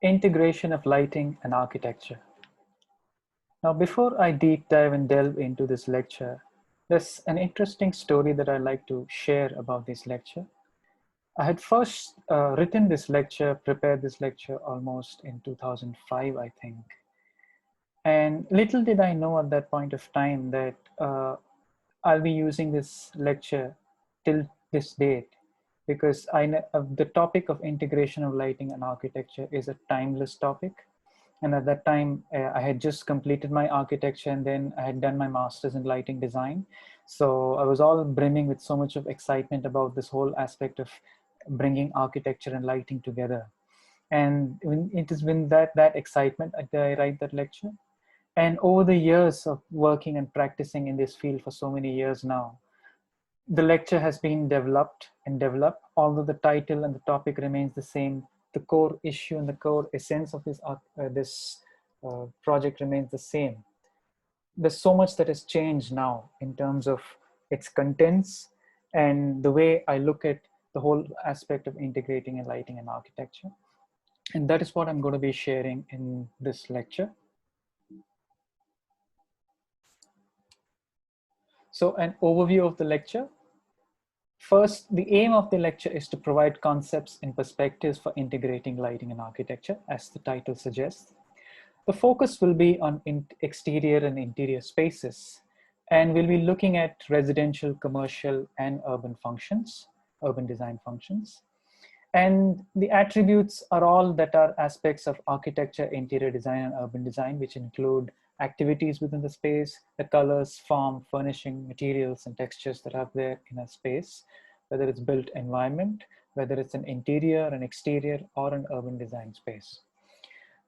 Integration of lighting and architecture. Now, before I deep dive and delve into this lecture, there's an interesting story that I'd like to share about this lecture. I had first written this lecture, prepared this lecture almost in 2005, I think. And little did I know at that point of time that I'll be using this lecture till this date, because the topic of integration of lighting and architecture is a timeless topic. And at that time, I had just completed my architecture and then I had done my master's in lighting design. So I was all brimming with so much of excitement about this whole aspect of bringing architecture and lighting together. And it has been that excitement that I write that lecture. And over the years of working and practicing in this field for so many years now, the lecture has been developed and developed, although the title and the topic remains the same. The core issue and the core essence of this project remains the same. There's so much that has changed now in terms of its contents and the way I look at the whole aspect of integrating and lighting and architecture. And that is what I'm going to be sharing in this lecture. So an overview of the lecture. First, the aim of the lecture is to provide concepts and perspectives for integrating lighting and architecture, as the title suggests. The focus will be on exterior and interior spaces, and we'll be looking at residential, commercial, and urban functions, urban design functions. And the attributes are all that are aspects of architecture, interior design, and urban design, which include activities within the space, the colors, form, furnishing, materials, and textures that are there in a space, whether it's built environment, whether it's an interior, an exterior, or an urban design space.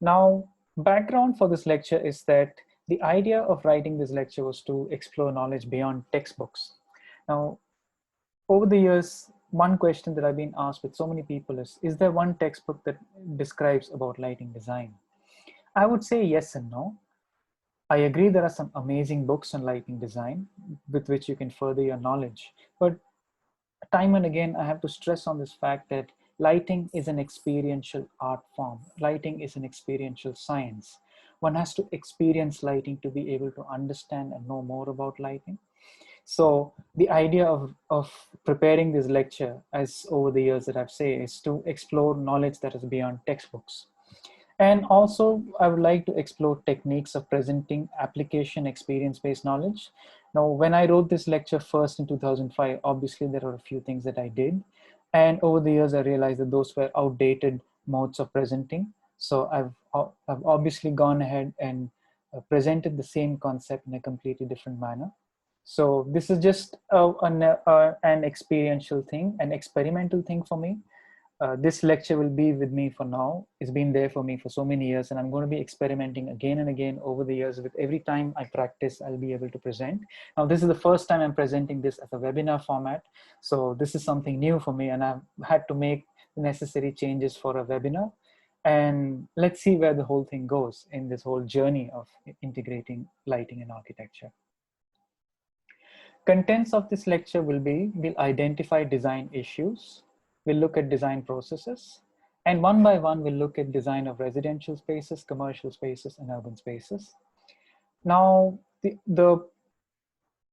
Now, background for this lecture is that the idea of writing this lecture was to explore knowledge beyond textbooks. Now, over the years, one question that I've been asked with so many people is there one textbook that describes about lighting design? I would say yes and no. I agree there are some amazing books on lighting design with which you can further your knowledge. But time and again, I have to stress on this fact that lighting is an experiential art form. Lighting is an experiential science. One has to experience lighting to be able to understand and know more about lighting. So the idea of preparing this lecture, as over the years that I've said, is to explore knowledge that is beyond textbooks. And also, I would like to explore techniques of presenting application experience-based knowledge. Now, when I wrote this lecture first in 2005, obviously there are a few things that I did. And over the years, I realized that those were outdated modes of presenting. So I've obviously gone ahead and presented the same concept in a completely different manner. So this is just an experiential thing, an experimental thing for me. This lecture will be with me for now. It's been there for me for so many years, and I'm going to be experimenting again and again over the years. With every time I practice, I'll be able to present. Now, this is the first time I'm presenting this as a webinar format. So this is something new for me, and I've had to make the necessary changes for a webinar. And let's see where the whole thing goes in this whole journey of integrating lighting and architecture. Contents of this lecture will be, we'll identify design issues, we'll look at design processes, and one by one, we'll look at design of residential spaces, commercial spaces, and urban spaces. Now, the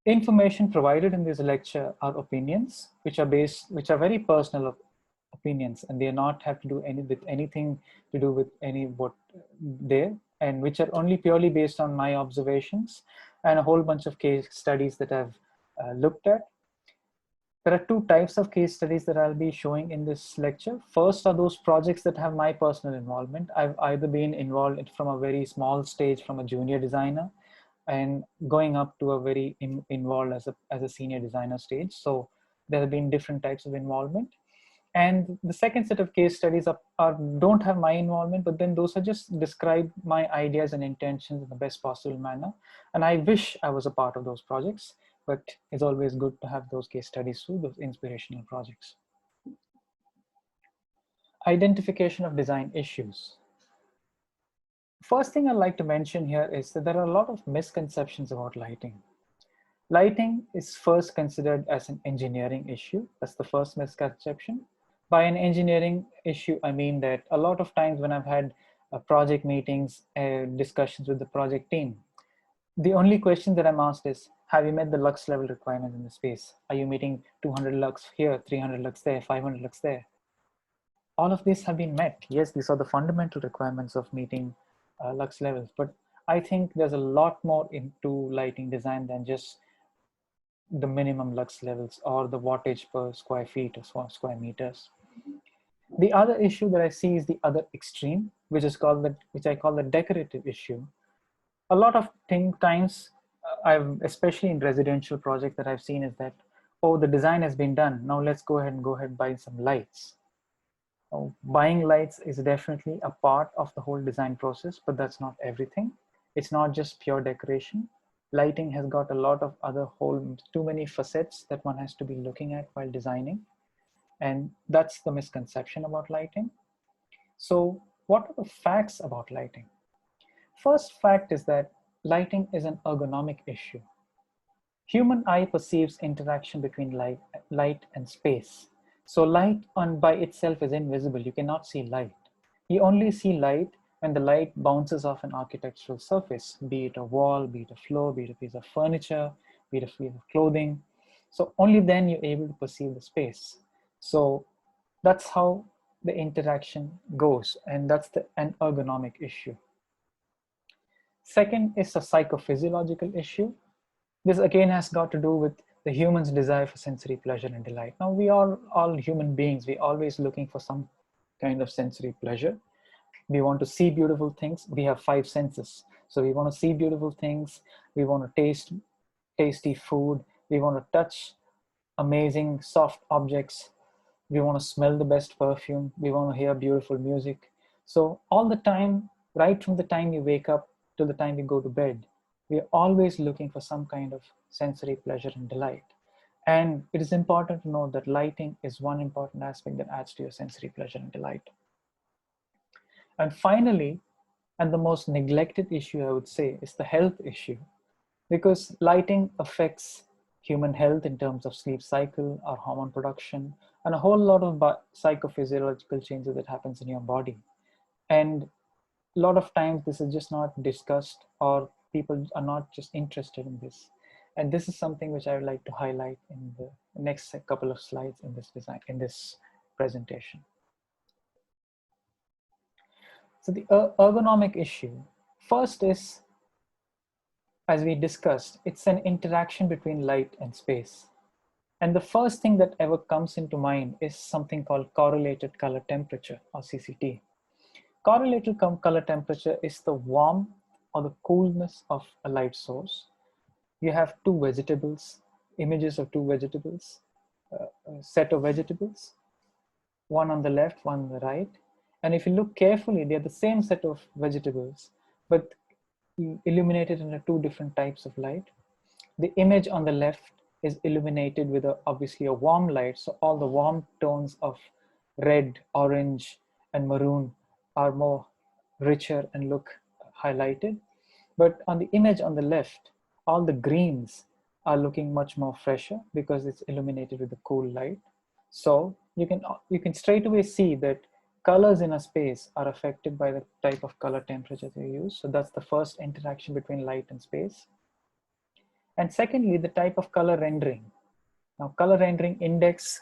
information provided in this lecture are opinions, which are very personal opinions, and they not have to do anything to do with what there, and which are only purely based on my observations and a whole bunch of case studies that I've looked at. There are two types of case studies that I'll be showing in this lecture. First are those projects that have my personal involvement. I've either been involved from a very small stage, from a junior designer, and going up to a very involved as a senior designer stage. So there have been different types of involvement. And the second set of case studies don't have my involvement, but then those are just describe my ideas and intentions in the best possible manner. And I wish I was a part of those projects, but it's always good to have those case studies through those inspirational projects. Identification of design issues. First thing I'd like to mention here is that there are a lot of misconceptions about lighting. Lighting is first considered as an engineering issue. That's the first misconception. By an engineering issue, I mean that a lot of times when I've had project meetings, discussions with the project team. The only question that I'm asked is, have you met the lux level requirements in the space? Are you meeting 200 lux here, 300 lux there, 500 lux there? All of these have been met. Yes, these are the fundamental requirements of meeting lux levels, but I think there's a lot more into lighting design than just the minimum lux levels or the wattage per square feet or square meters. The other issue that I see is the other extreme, which I call the decorative issue. A lot of times, especially in residential projects that I've seen is that, oh, the design has been done. Now let's go ahead and buy some lights. Buying lights is definitely a part of the whole design process, but that's not everything. It's not just pure decoration. Lighting has got a lot of other too many facets that one has to be looking at while designing. And that's the misconception about lighting. So what are the facts about lighting? First fact is that lighting is an ergonomic issue. Human eye perceives interaction between light and space. So light by itself is invisible. You cannot see light. You only see light when the light bounces off an architectural surface, be it a wall, be it a floor, be it a piece of furniture, be it a piece of clothing. So only then you're able to perceive the space. So that's how the interaction goes, and that's an ergonomic issue. Second is a psychophysiological issue. This again has got to do with the human's desire for sensory pleasure and delight. Now we are all human beings. We're always looking for some kind of sensory pleasure. We want to see beautiful things. We have 5 senses. So we want to see beautiful things. We want to taste tasty food. We want to touch amazing soft objects. We want to smell the best perfume. We want to hear beautiful music. So all the time, right from the time you wake up till the time you go to bed, we're always looking for some kind of sensory pleasure and delight. And it is important to know that lighting is one important aspect that adds to your sensory pleasure and delight. And finally, and the most neglected issue, I would say, is the health issue, because lighting affects human health in terms of sleep cycle, our hormone production, and a whole lot of psychophysiological changes that happens in your body. And a lot of times this is just not discussed, or people are not just interested in this. And this is something which I would like to highlight in the next couple of slides in this presentation. So the ergonomic issue, first is, as we discussed, it's an interaction between light and space. And the first thing that ever comes into mind is something called correlated color temperature, or CCT. Correlated color temperature is the warmth or the coolness of a light source. You have two vegetables, images of two vegetables, a set of vegetables, one on the left, one on the right. And if you look carefully, they're the same set of vegetables, but illuminated in two different types of light. The image on the left is illuminated with obviously a warm light. So all the warm tones of red, orange, and maroon are more richer and look highlighted. But on the image on the left, all the greens are looking much more fresher because it's illuminated with a cool light. So you can straight away see that colors in a space are affected by the type of color temperature they use. So that's the first interaction between light and space. And secondly, the type of color rendering. Now, color rendering index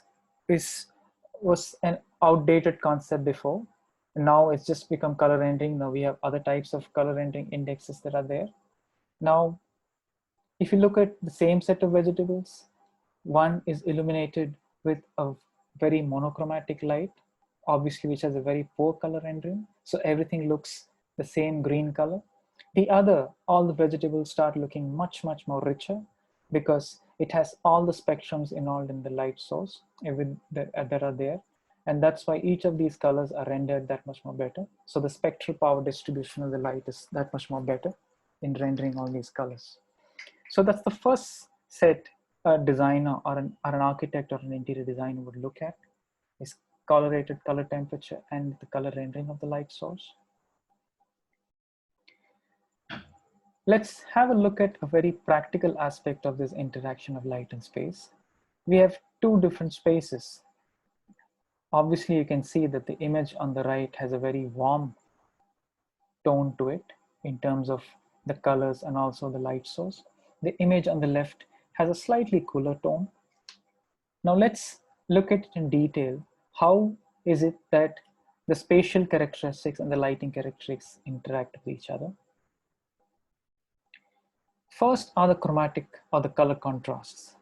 was an outdated concept before. Now it's just become color rendering. Now we have other types of color rendering indexes that are there. Now, if you look at the same set of vegetables, one is illuminated with a very monochromatic light, obviously, which has a very poor color rendering. So everything looks the same green color. The other, all the vegetables start looking much, much more richer because it has all the spectrums involved in the light source that are there. And that's why each of these colors are rendered that much more better. So the spectral power distribution of the light is that much more better in rendering all these colors. So that's the first set a designer or an architect or an interior designer would look at, is correlated color temperature and the color rendering of the light source. Let's have a look at a very practical aspect of this interaction of light and space. We have two different spaces. Obviously, you can see that the image on the right has a very warm tone to it in terms of the colors and also the light source. The image on the left has a slightly cooler tone. Now let's look at it in detail. How is it that the spatial characteristics and the lighting characteristics interact with each other? First are the chromatic or the color contrasts.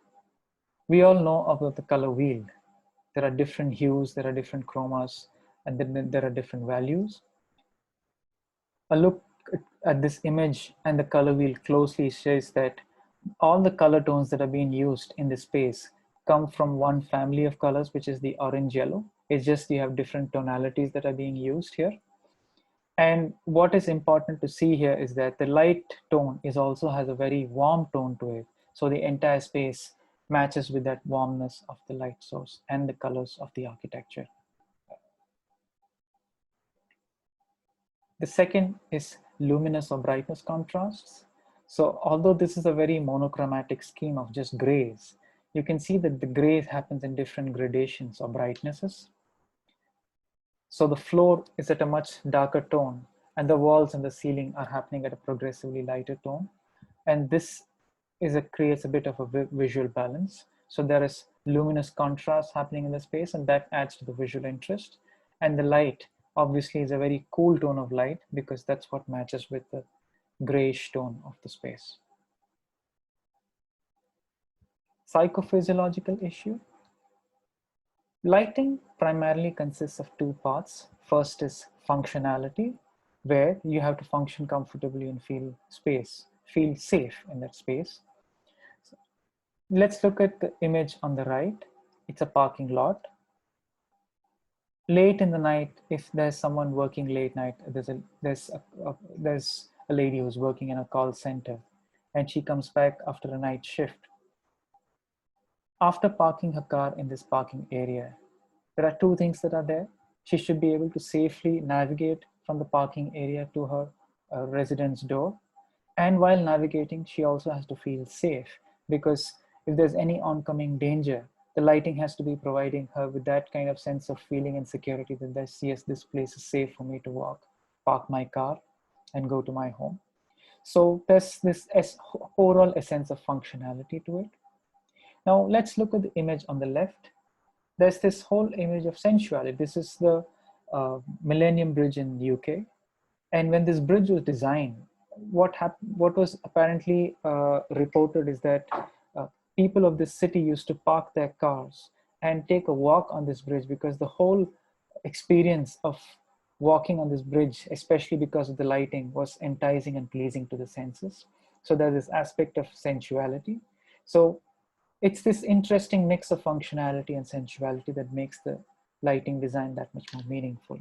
We all know about the color wheel. There are different hues, there are different chromas, and then there are different values. A look at this image and the color wheel closely shows that all the color tones that are being used in this space come from one family of colors, which is the orange yellow. It's just you have different tonalities that are being used here. And what is important to see here is that the light tone is also has a very warm tone to it. So the entire space matches with that warmness of the light source and the colors of the architecture. The second is luminous or brightness contrasts. So although this is a very monochromatic scheme of just grays, you can see that the gray happens in different gradations or brightnesses. So the floor is at a much darker tone and the walls and the ceiling are happening at a progressively lighter tone. And this creates a bit of a visual balance. So there is luminous contrast happening in the space and that adds to the visual interest. And the light obviously is a very cool tone of light because that's what matches with the grayish tone of the space. Psychophysiological issue. Lighting primarily consists of two parts. First is functionality, where you have to function comfortably and feel safe in that space. So let's look at the image on the right. It's a parking lot. Late in the night, if there's someone working late night, there's a lady who's working in a call center and she comes back after a night shift. After parking her car in this parking area, there are two things that are there. She should be able to safely navigate from the parking area to her residence door. And while navigating, she also has to feel safe because if there's any oncoming danger, the lighting has to be providing her with that kind of sense of feeling and security that yes, this place is safe for me to walk, park my car and go to my home. So there's this overall essence of functionality to it. Now let's look at the image on the left. There's this whole image of sensuality. This is the Millennium Bridge in UK. And when this bridge was designed, what was apparently reported is that people of this city used to park their cars and take a walk on this bridge because the whole experience of walking on this bridge, especially because of the lighting, was enticing and pleasing to the senses. So there's this aspect of sensuality. So it's this interesting mix of functionality and sensuality that makes the lighting design that much more meaningful.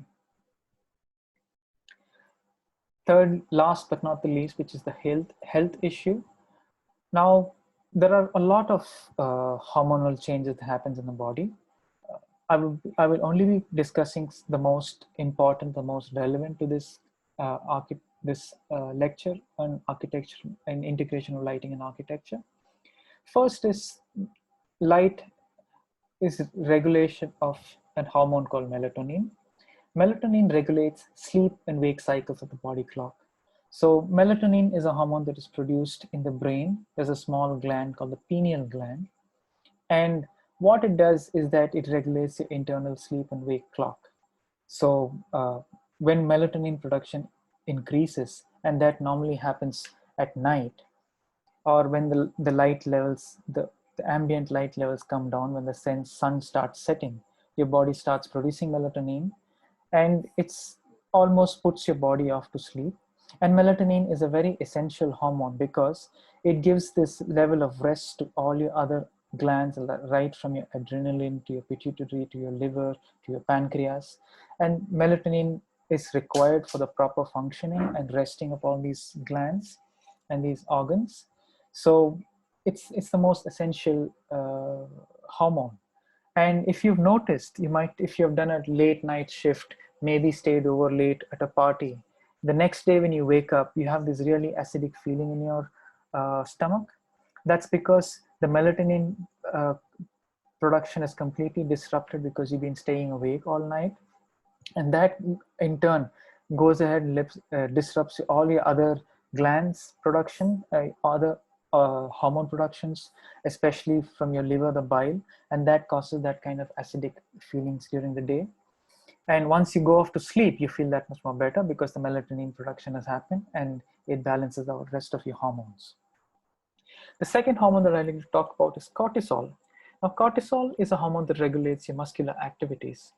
Third, last but not the least, which is the health issue. Now, there are a lot of hormonal changes that happens in the body. I will only be discussing the most important, the most relevant to this lecture on architecture and integration of lighting and architecture. First is light is regulation of a hormone called melatonin. Melatonin regulates sleep and wake cycles of the body clock. So melatonin is a hormone that is produced in the brain. There's a small gland called the pineal gland. And what it does is that it regulates your internal sleep and wake clock. So when melatonin production increases, and that normally happens at night, or when the light levels, the ambient light levels come down, when the sun starts setting, your body starts producing melatonin, and it's almost puts your body off to sleep. And melatonin is a very essential hormone because it gives this level of rest to all your other glands, right from your adrenaline to your pituitary to your liver to your pancreas. And melatonin is required for the proper functioning and resting of all these glands and these organs. So it's the most essential hormone. And if you've noticed, if you've done a late night shift, maybe stayed over late at a party, the next day when you wake up, you have this really acidic feeling in your stomach. That's because the melatonin production is completely disrupted because you've been staying awake all night. And that in turn goes ahead and disrupts all your other glands production, other hormone productions, especially from your liver, the bile, and that causes that kind of acidic feelings during the day. And once you go off to sleep, you feel that much more better because the melatonin production has happened and it balances the rest of your hormones. The second hormone that I like to talk about is cortisol. Now, cortisol is a hormone that regulates your muscular activities.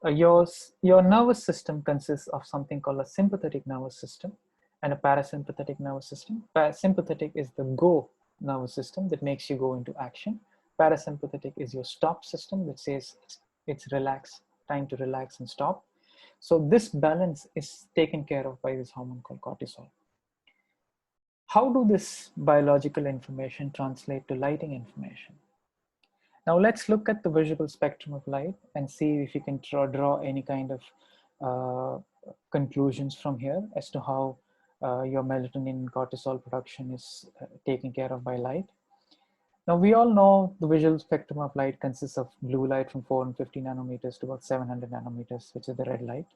Your nervous system consists of something called a sympathetic nervous system and a parasympathetic nervous system. Sympathetic is the go nervous system that makes you go into action. Parasympathetic is your stop system that says it's relax, time to relax and stop. So this balance is taken care of by this hormone called cortisol. How do this biological information translate to lighting information? Now let's look at the visible spectrum of light and see if you can draw any kind of conclusions from here as to how your melatonin and cortisol production is taken care of by light. Now we all know the visual spectrum of light consists of blue light from 450 nanometers to about 700 nanometers, which is the red light.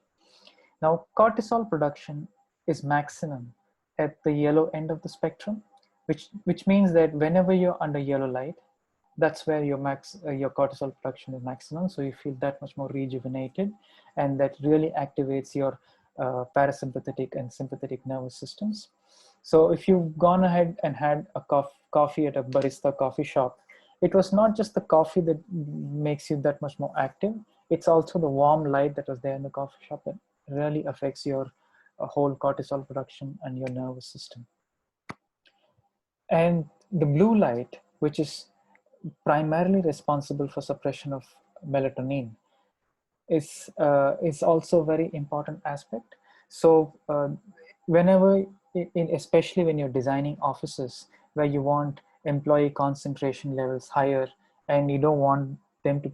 Now cortisol production is maximum at the yellow end of the spectrum, which means that whenever you're under yellow light, that's where your cortisol production is maximum. So you feel that much more rejuvenated, and that really activates your parasympathetic and sympathetic nervous systems. So if you've gone ahead and had a coffee at a barista coffee shop, it was not just the coffee that makes you that much more active. It's also the warm light that was there in the coffee shop that really affects your whole cortisol production and your nervous system. And the blue light, which is primarily responsible for suppression of melatonin, is also a very important aspect. So whenever, especially when you're designing offices where you want employee concentration levels higher and you don't want them to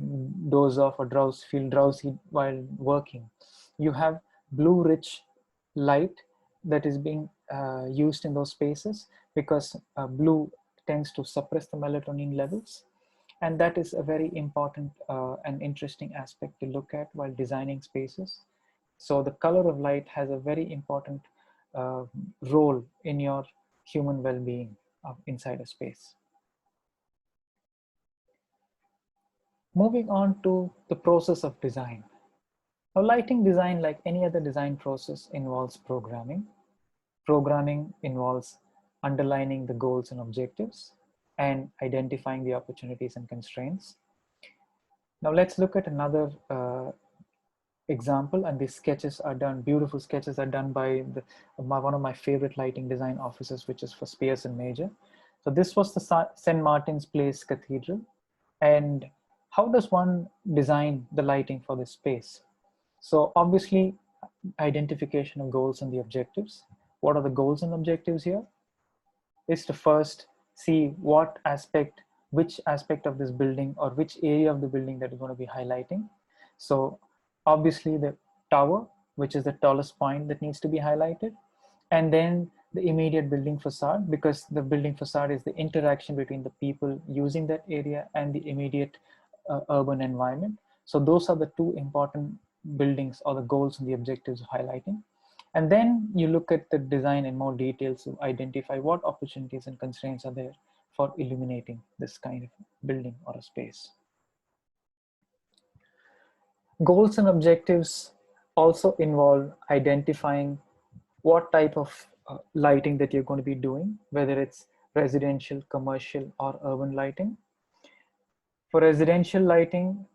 doze off or feel drowsy while working, you have blue rich light that is being used in those spaces, because blue tends to suppress the melatonin levels. And that is a very important and interesting aspect to look at while designing spaces. So the color of light has a very important role in your human well-being inside a space. Moving on to the process of design. Now, lighting design, like any other design process, involves programming. Programming involves underlining the goals and objectives and identifying the opportunities and constraints. Now let's look at another example, and these sketches are done, beautiful sketches are done by one of my favorite lighting design offices, which is for Spears and Major. So this was the St. Martin's Place Cathedral. And how does one design the lighting for this space? So obviously, identification of goals and the objectives. What are the goals and objectives here? Is to first see which aspect of this building or which area of the building that is going to be highlighting. So obviously the tower, which is the tallest point that needs to be highlighted, and then the immediate building facade, because the building facade is the interaction between the people using that area and the immediate urban environment. So those are the two important buildings or the goals and the objectives of highlighting. And then you look at the design in more detail to identify what opportunities and constraints are there for illuminating this kind of building or a space. Goals and objectives also involve identifying what type of lighting that you're going to be doing, whether it's residential, commercial, or urban lighting. For residential lighting,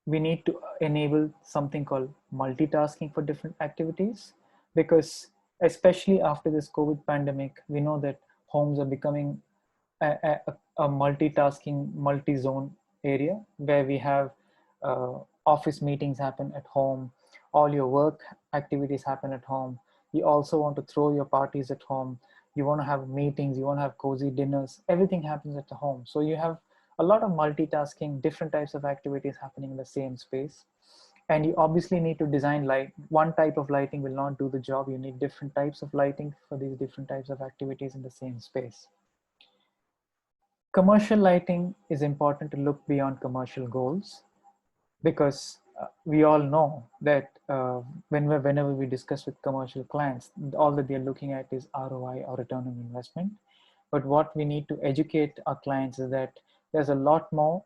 we need to enable something called multitasking for different activities, because especially after this COVID pandemic, we know that homes are becoming a multitasking, multi-zone area where we have office meetings happen at home, all your work activities happen at home. You also want to throw your parties at home. You want to have meetings, you want to have cozy dinners, everything happens at the home. So you have a lot of multitasking, different types of activities happening in the same space. And you obviously need to design light. One type of lighting will not do the job. You need different types of lighting for these different types of activities in the same space. Commercial lighting is important to look beyond commercial goals, because we all know that whenever we discuss with commercial clients, all that they're looking at is ROI, or return on investment. But what we need to educate our clients is that there's a lot more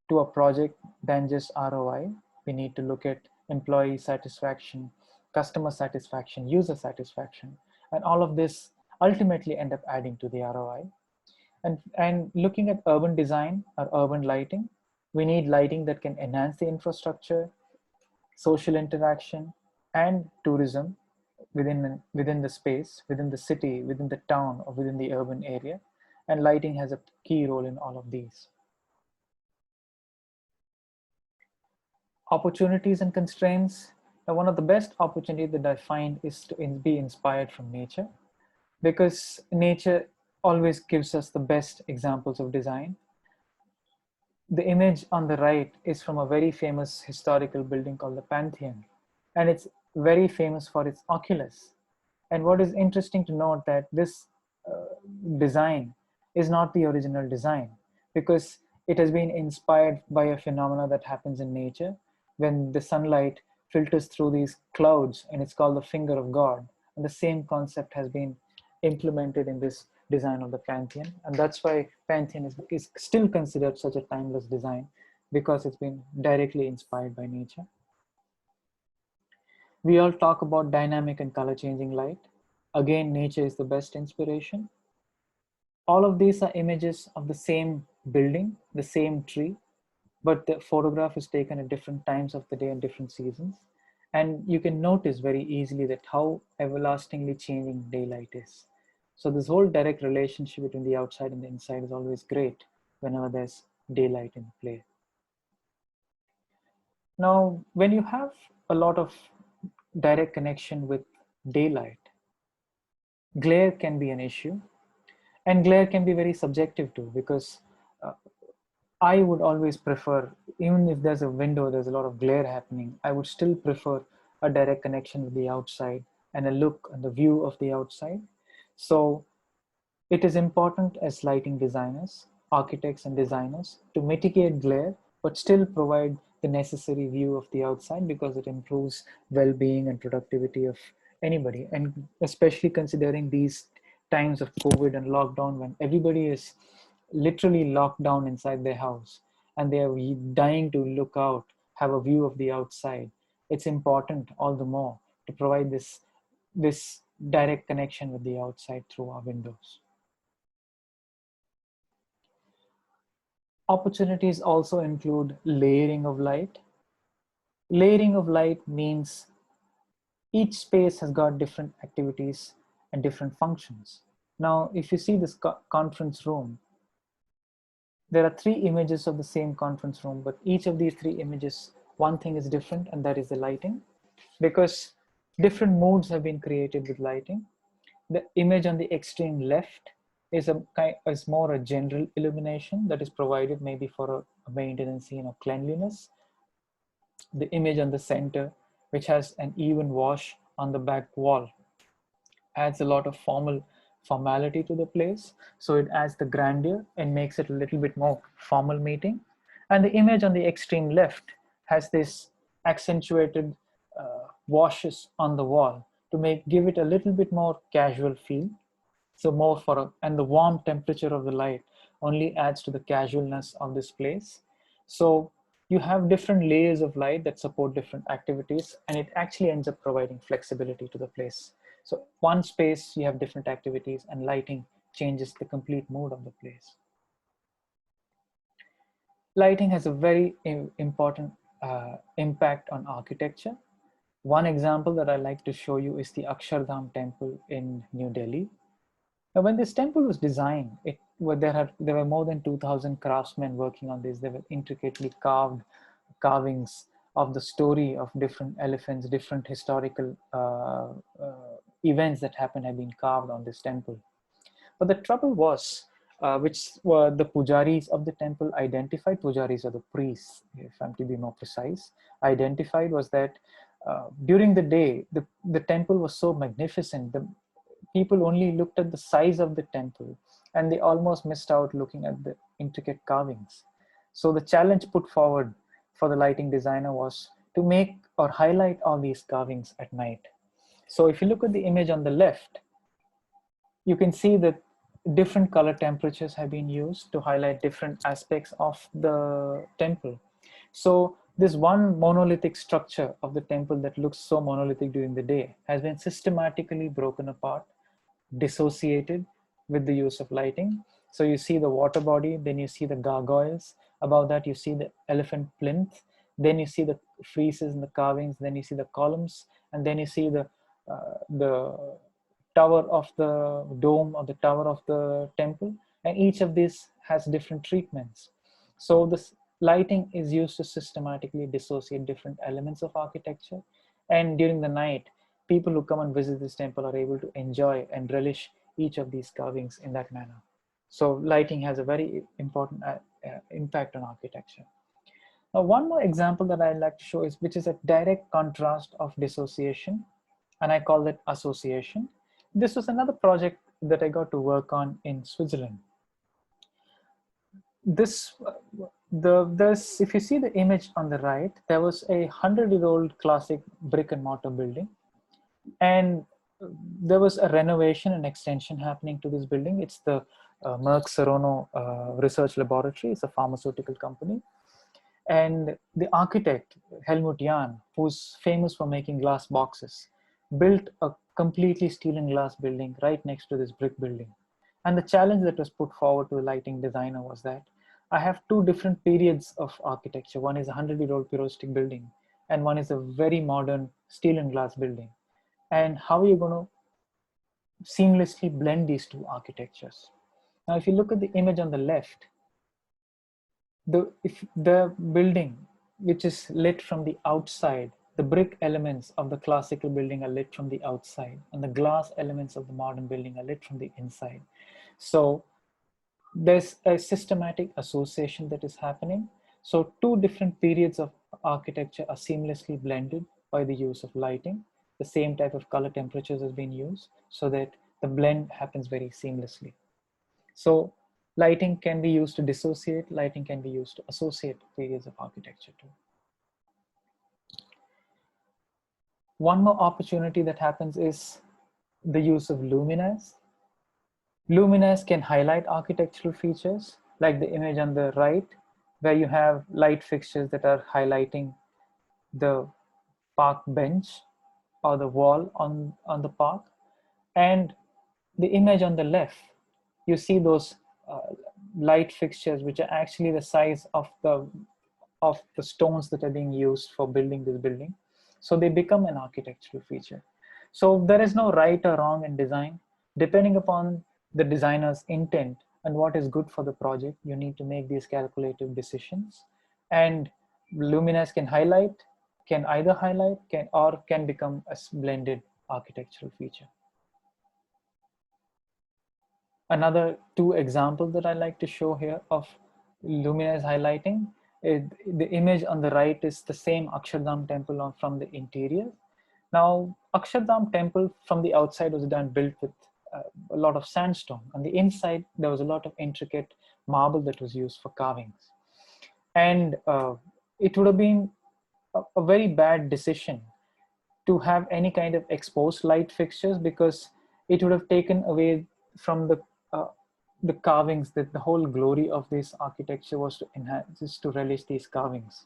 to a project than just ROI. We need to look at employee satisfaction, customer satisfaction, user satisfaction, and all of this ultimately end up adding to the ROI. And looking at urban design or urban lighting, we need lighting that can enhance the infrastructure, social interaction, and tourism within the space, within the city, within the town, or within the urban area. And lighting has a key role in all of these. Opportunities and constraints. Now, one of the best opportunities that I find is to be inspired from nature, because nature always gives us the best examples of design. The image on the right is from a very famous historical building called the Pantheon, and it's very famous for its oculus. And what is interesting to note that this design is not the original design, because it has been inspired by a phenomena that happens in nature when the sunlight filters through these clouds, and it's called the finger of God. And the same concept has been implemented in this design of the Pantheon. And that's why Pantheon is still considered such a timeless design, because it's been directly inspired by nature. We all talk about dynamic and color changing light. Again, nature is the best inspiration. All of these are images of the same building, the same tree, but the photograph is taken at different times of the day and different seasons. And you can notice very easily that how everlastingly changing daylight is. So this whole direct relationship between the outside and the inside is always great whenever there's daylight in play. Now, when you have a lot of direct connection with daylight, glare can be an issue. And glare can be very subjective too, because uh, I would always prefer, even if there's a window, there's a lot of glare happening, I would still prefer a direct connection with the outside and a look and the view of the outside. So it is important as lighting designers, architects and designers, to mitigate glare, but still provide the necessary view of the outside, because it improves well-being and productivity of anybody. And especially considering these times of COVID and lockdown, when everybody is literally locked down inside their house and they are dying to look out, have a view of the outside, it's important all the more to provide this direct connection with the outside through our windows. Opportunities also include layering of light. Layering of light means each space has got different activities and different functions. Now, if you see this conference room, there are three images of the same conference room, but each of these three images, one thing is different, and that is the lighting, because different modes have been created with lighting. The image on the extreme left is more a general illumination that is provided maybe for a maintenance scene of cleanliness. The image on the center, which has an even wash on the back wall, adds a lot of formality to the place. So it adds the grandeur and makes it a little bit more formal meeting. And the image on the extreme left has this accentuated washes on the wall to give it a little bit more casual feel. So more and the warm temperature of the light only adds to the casualness of this place. So you have different layers of light that support different activities, and it actually ends up providing flexibility to the place. So one space, you have different activities, and lighting changes the complete mood of the place. Lighting has a very important impact on architecture. One example that I like to show you is the Akshardham temple in New Delhi. Now, when this temple was designed, there were more than 2,000 craftsmen working on this. There were intricately carvings of the story of different elephants, different historical events that happened have been carved on this temple. But the trouble was, which were the pujaris of the temple identified, pujaris are the priests, if I'm to be more precise, identified was that during the day, the temple was so magnificent, the people only looked at the size of the temple and they almost missed out looking at the intricate carvings. So the challenge put forward for the lighting designer was to make or highlight all these carvings at night. So if you look at the image on the left, you can see that different color temperatures have been used to highlight different aspects of the temple. So this one monolithic structure of the temple that looks so monolithic during the day has been systematically broken apart, dissociated with the use of lighting. So you see the water body, then you see the gargoyles. Above that, you see the elephant plinth. Then you see the friezes and the carvings. Then you see the columns, and then you see the tower of the dome or the tower of the temple. And each of these has different treatments. So this lighting is used to systematically dissociate different elements of architecture. And during the night, people who come and visit this temple are able to enjoy and relish each of these carvings in that manner. So lighting has a very important impact on architecture. Now, one more example that I'd like to show is, which is a direct contrast of dissociation, and I call it association. This was another project that I got to work on in Switzerland. If you see the image on the right, there was a 100-year-old classic brick and mortar building, and there was a renovation and extension happening to this building. It's the Merck Serono Research Laboratory. It's a pharmaceutical company. And the architect, Helmut Jahn, who's famous for making glass boxes, built a completely steel and glass building right next to this brick building. And the challenge that was put forward to the lighting designer was that I have two different periods of architecture. One is a 100-year-old Pyrrhustic building, and one is a very modern steel and glass building. And how are you going to seamlessly blend these two architectures? Now, if you look at the image on the left, if the building, which is lit from the outside, the brick elements of the classical building are lit from the outside, and the glass elements of the modern building are lit from the inside. So there's a systematic association that is happening. So two different periods of architecture are seamlessly blended by the use of lighting. The same type of color temperatures has been used so that the blend happens very seamlessly. So lighting can be used to dissociate, lighting can be used to associate periods of architecture too. One more opportunity that happens is the use of luminaires. Luminaires can highlight architectural features, like the image on the right, where you have light fixtures that are highlighting the park bench or the wall on the park. And the image on the left, you see those light fixtures, which are actually the size of the stones that are being used for building this building. So they become an architectural feature. So there is no right or wrong in design. Depending upon the designer's intent and what is good for the project, you need to make these calculative decisions. And luminaires can highlight, can either highlight, can become a blended architectural feature. Another two examples that I like to show here of luminaires highlighting. The image on the right is the same Akshardham temple from the interior. Now, Akshardham temple from the outside was built with a lot of sandstone. On the inside, there was a lot of intricate marble that was used for carvings. And it would have been a very bad decision to have any kind of exposed light fixtures, because it would have taken away from the carvings, that the whole glory of this architecture was to enhance, is to relish these carvings.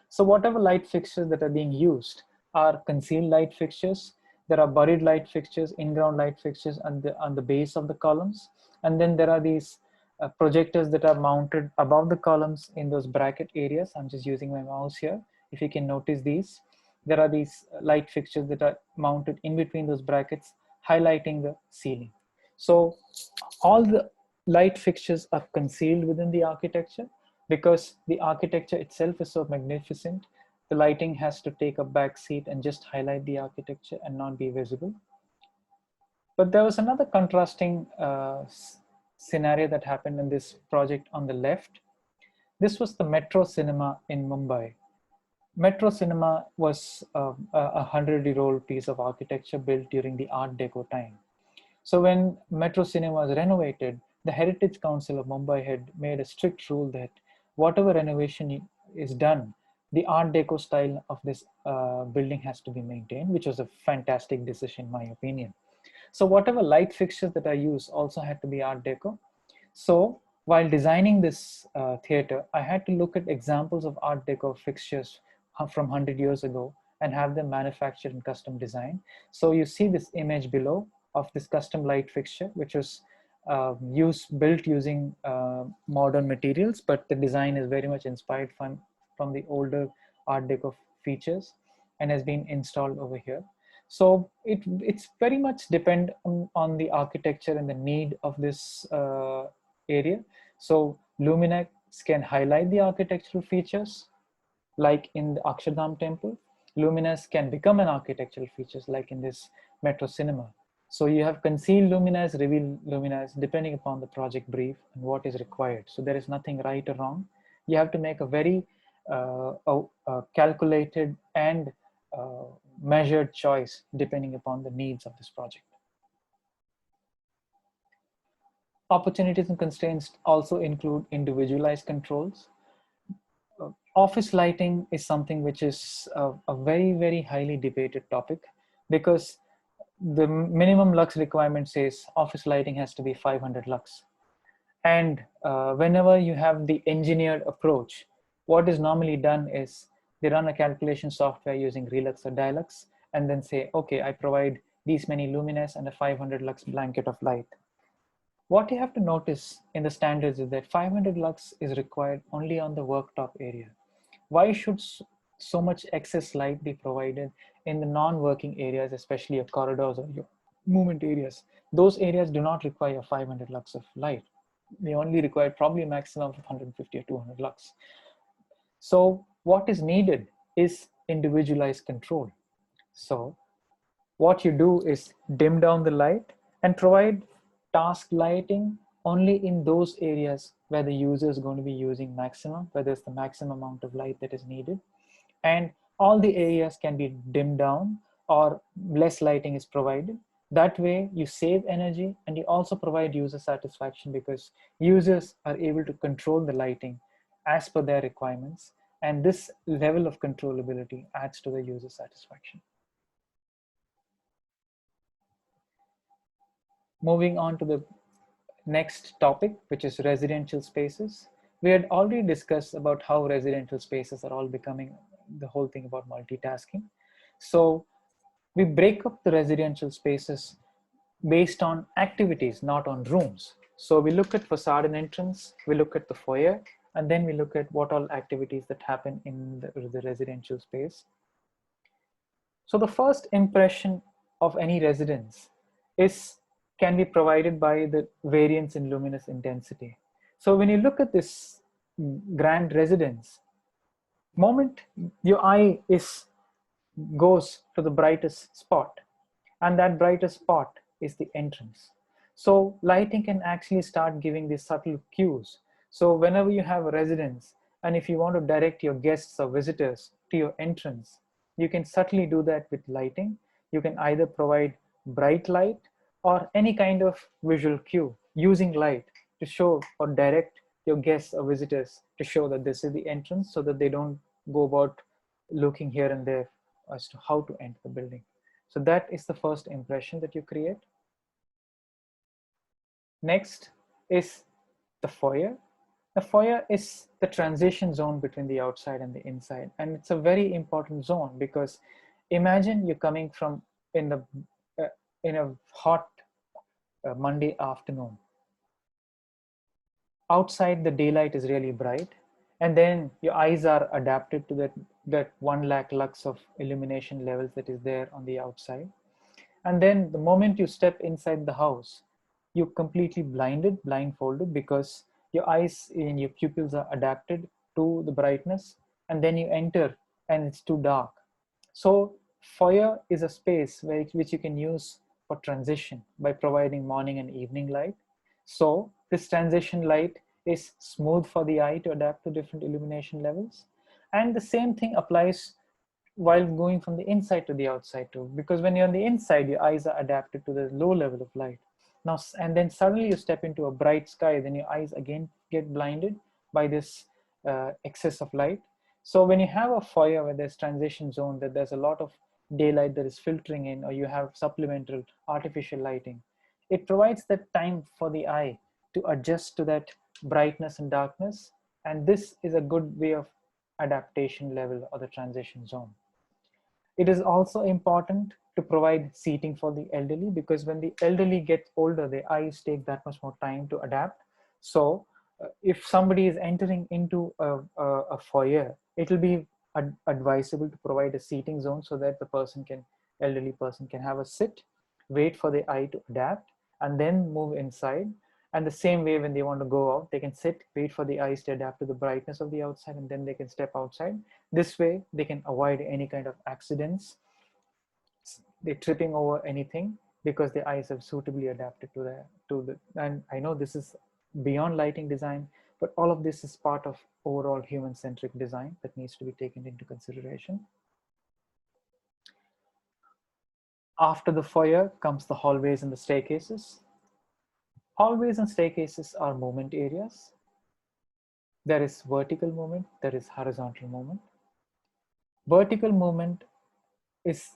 So whatever light fixtures that are being used are concealed light fixtures. There are buried light fixtures, in-ground light fixtures on the base of the columns. And then there are these projectors that are mounted above the columns in those bracket areas. I'm just using my mouse here. If you can notice these, there are these light fixtures that are mounted in between those brackets, highlighting the ceiling. So all the light fixtures are concealed within the architecture, because the architecture itself is so magnificent. The lighting has to take a back seat and just highlight the architecture and not be visible. But there was another contrasting scenario that happened in this project on the left. This was the Metro Cinema in Mumbai. Metro Cinema was a 100-year-old piece of architecture built during the Art Deco time. So when Metro Cinema was renovated, the Heritage Council of Mumbai had made a strict rule that whatever renovation is done the Art Deco style of this building has to be maintained, which was a fantastic decision in my opinion. So whatever light fixtures that I use also had to be Art Deco. So while designing this theater, I had to look at examples of Art Deco fixtures from 100 years ago and have them manufactured and custom designed. So you see this image below of this custom light fixture, which was built using modern materials, but the design is very much inspired from the older Art Deco features and has been installed over here. So it's very much depend on the architecture and the need of this area. So luminaires can highlight the architectural features, like in the Akshardham temple. Luminaires can become an architectural features, like in this Metro Cinema. So you have concealed luminaires, revealed luminaires, depending upon the project brief and what is required. So there is nothing right or wrong. You have to make a very calculated and measured choice depending upon the needs of this project. Opportunities and constraints also include individualized controls. Office lighting is something which is a very, very highly debated topic, because the minimum lux requirement says office lighting has to be 500 lux. And whenever you have the engineered approach, what is normally done is they run a calculation software using Relux or Dilux and then say, okay, I provide these many luminaires and a 500 lux blanket of light. What you have to notice in the standards is that 500 lux is required only on the worktop area. Why should so much excess light be provided in the non-working areas, especially your corridors or your movement areas? Those areas do not require 500 lux of light. They only require probably a maximum of 150 or 200 lux. So what is needed is individualized control. So what you do is dim down the light and provide task lighting only in those areas where the user is going to be using maximum, where there's the maximum amount of light that is needed. And all the areas can be dimmed down or less lighting is provided. That way you save energy and you also provide user satisfaction, because users are able to control the lighting as per their requirements. And this level of controllability adds to the user satisfaction. Moving on to the next topic, which is residential spaces. We had already discussed about how residential spaces are all becoming the whole thing about multitasking. So we break up the residential spaces based on activities, not on rooms. So we look at facade and entrance, we look at the foyer, and then we look at what all activities that happen in the residential space. So the first impression of any residence can be provided by the variance in luminous intensity. So when you look at this grand residence, moment your eye goes to the brightest spot, and that brightest spot is the entrance. So lighting can actually start giving these subtle cues. So whenever you have a residence, and if you want to direct your guests or visitors to your entrance, you can subtly do that with lighting. You can either provide bright light or any kind of visual cue using light to show or direct your guests or visitors to show that this is the entrance, so that they don't go about looking here and there as to how to enter the building. So that is the first impression that you create. Next is the foyer. The foyer is the transition zone between the outside and the inside. And it's a very important zone, because imagine you're coming from in a hot Monday afternoon. Outside the daylight is really bright, and then your eyes are adapted to that 1 lakh lux of illumination levels that is there on the outside. And then the moment you step inside the house, you're completely blindfolded, because your eyes and your pupils are adapted to the brightness, and then you enter and it's too dark. So foyer is a space which you can use for transition by providing morning and evening light. So this transition light is smooth for the eye to adapt to different illumination levels. And the same thing applies while going from the inside to the outside too, because when you're on the inside, your eyes are adapted to the low level of light. Now, and then suddenly you step into a bright sky, then your eyes again get blinded by this excess of light. So when you have a foyer where there's transition zone, that there's a lot of daylight that is filtering in, or you have supplemental artificial lighting, it provides that time for the eye to adjust to that brightness and darkness. And this is a good way of adaptation level or the transition zone. It is also important to provide seating for the elderly, because when the elderly get older, their eyes take that much more time to adapt. So if somebody is entering into a foyer, it will be advisable to provide a seating zone so that the elderly person can have a sit, wait for the eye to adapt, and then move inside. And the same way, when they want to go out, they can sit, wait for the eyes to adapt to the brightness of the outside, and then they can step outside. This way, they can avoid any kind of accidents, they're tripping over anything, because the eyes have suitably adapted to the. And I know this is beyond lighting design, but all of this is part of overall human-centric design that needs to be taken into consideration. After the foyer comes the hallways and the staircases. Hallways and staircases are movement areas. There is vertical movement, there is horizontal movement. Vertical movement is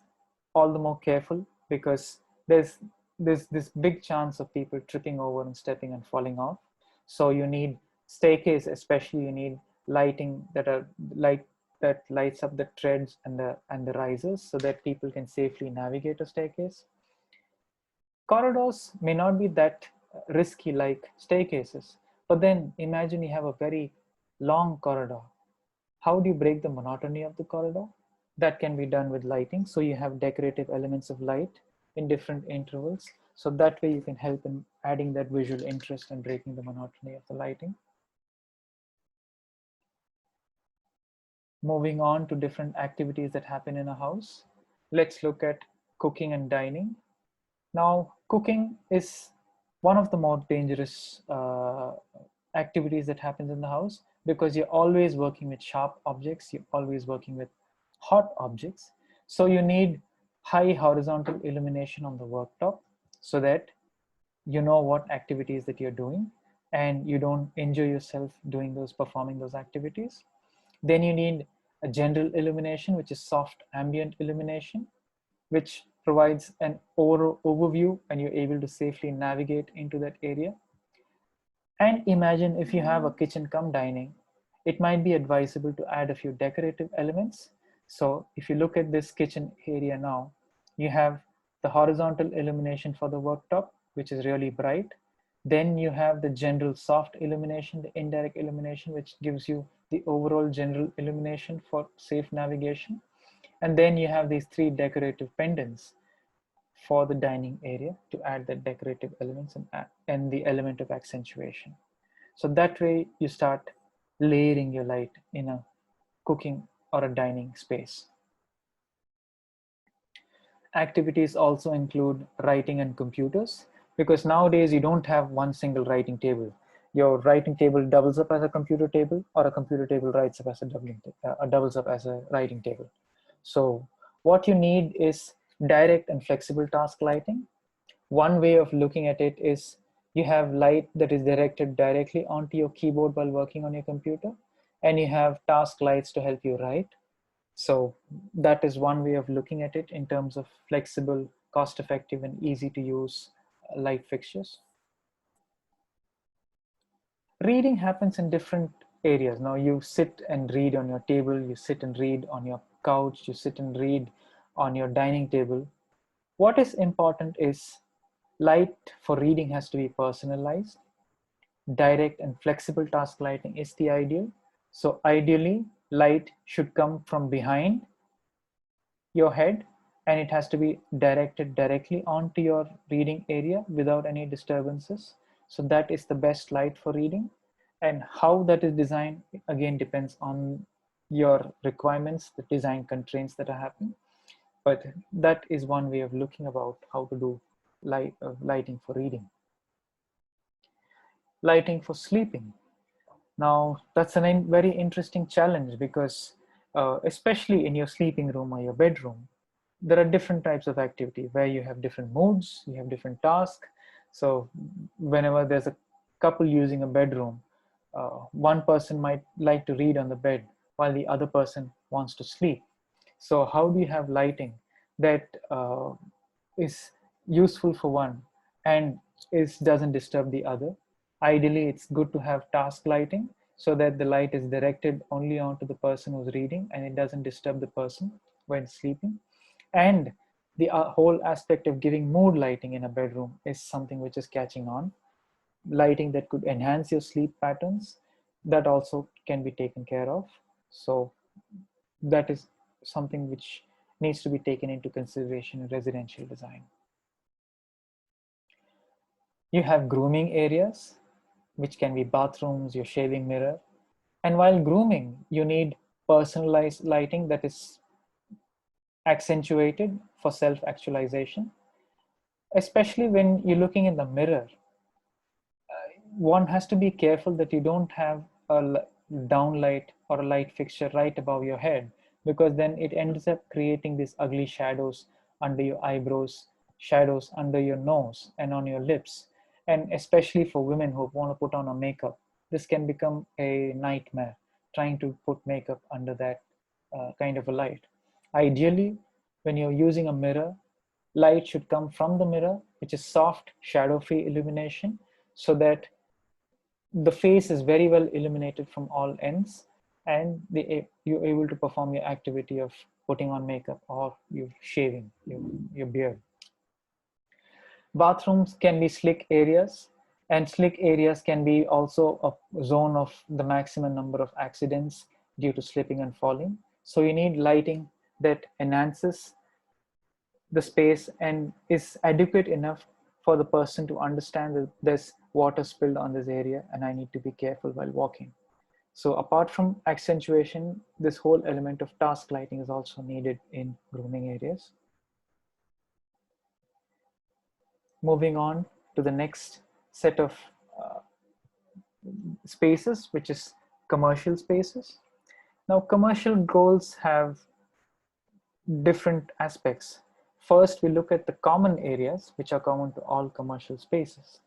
all the more careful, because there's this big chance of people tripping over and stepping and falling off. So you need staircase, especially you need lighting that lights up the treads and the risers, so that people can safely navigate a staircase. Corridors may not be that risky like staircases, but then imagine you have a very long corridor. How do you break the monotony of the corridor? That can be done with lighting. So you have decorative elements of light in different intervals. So that way you can help in adding that visual interest and breaking the monotony of the lighting. Moving on to different activities that happen in a house. Let's look at cooking and dining. Now, cooking is one of the more dangerous activities that happens in the house, because you're always working with sharp objects, you're always working with hot objects. So you need high horizontal illumination on the worktop, so that you know what activities that you're doing and you don't injure yourself performing those activities. Then you need a general illumination, which is soft ambient illumination, which provides an overview, and you're able to safely navigate into that area. And imagine if you have a kitchen come dining, it might be advisable to add a few decorative elements. So if you look at this kitchen area now, you have the horizontal illumination for the worktop, which is really bright. Then you have the general soft illumination, the indirect illumination, which gives you the overall general illumination for safe navigation. And then you have these three decorative pendants for the dining area to add the decorative elements and the element of accentuation. So that way you start layering your light in a cooking or a dining space. Activities also include writing and computers, because nowadays you don't have one single writing table. Your writing table doubles up as a computer table, or a computer table doubles up as a writing table. So what you need is direct and flexible task lighting. One way of looking at it is you have light that is directed directly onto your keyboard while working on your computer, and you have task lights to help you write. So that is one way of looking at it in terms of flexible, cost-effective, and easy to use light fixtures. Reading happens in different areas. Now you sit and read on your table, you sit and read on your couch, you sit and read on your dining table. What is important is light for reading has to be personalized. Direct and flexible task lighting is the ideal. So ideally, light should come from behind your head, and it has to be directed directly onto your reading area without any disturbances. So that is the best light for reading. And how that is designed, again, depends on your requirements, the design constraints that are happening. But that is one way of looking about how to do lighting for reading. Lighting for sleeping. Now, that's a very interesting challenge, because especially in your sleeping room or your bedroom, there are different types of activity where you have different moods, you have different tasks. So whenever there's a couple using a bedroom, one person might like to read on the bed, while the other person wants to sleep. So how do you have lighting that is useful for one and doesn't disturb the other? Ideally, it's good to have task lighting so that the light is directed only onto the person who's reading and it doesn't disturb the person when sleeping. And the whole aspect of giving mood lighting in a bedroom is something which is catching on. Lighting that could enhance your sleep patterns, that also can be taken care of. So that is something which needs to be taken into consideration in residential design. You have grooming areas, which can be bathrooms, your shaving mirror. And while grooming, you need personalized lighting that is accentuated for self-actualization, especially when you're looking in the mirror. One has to be careful that you don't have a downlight or a light fixture right above your head, because then it ends up creating these ugly shadows under your eyebrows, shadows under your nose and on your lips. And especially for women who want to put on a makeup, this can become a nightmare trying to put makeup under that kind of a light. Ideally, when you're using a mirror, light should come from the mirror, which is soft, shadow-free illumination, so that the face is very well illuminated from all ends, and you're able to perform your activity of putting on makeup or you shaving your beard. Bathrooms can be slick areas, and slick areas can be also a zone of the maximum number of accidents due to slipping and falling. So you need lighting that enhances the space and is adequate enough for the person to understand that there's water spilled on this area and I need to be careful while walking. So apart from accentuation, this whole element of task lighting is also needed in grooming areas. Moving on to the next set of spaces, which is commercial spaces. Now, commercial goals have different aspects. First, we look at the common areas, which are common to all commercial spaces.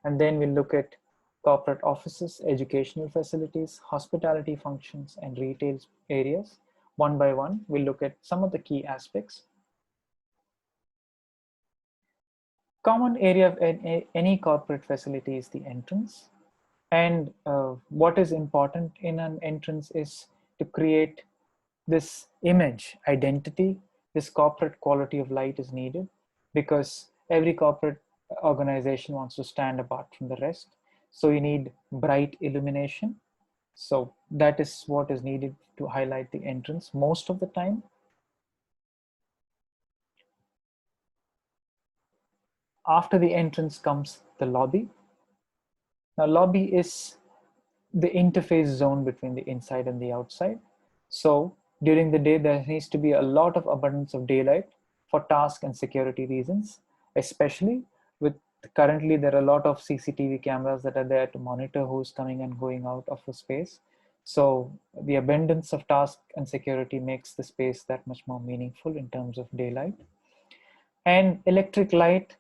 And then we look at corporate offices, educational facilities, hospitality functions, and retail areas. One by one, we'll look at some of the key aspects. Common area of any corporate facility is the entrance. And what is important in an entrance is to create this image, identity, this corporate quality of light is needed, because every corporate organization wants to stand apart from the rest. So you need bright illumination. So that is what is needed to highlight the entrance most of the time. After the entrance comes the lobby. Now, lobby is the interface zone between the inside and the outside. So during the day, there needs to be a lot of abundance of daylight for task and security reasons, especially with currently there are a lot of CCTV cameras that are there to monitor who's coming and going out of the space. So the abundance of task and security makes the space that much more meaningful in terms of daylight. And electric light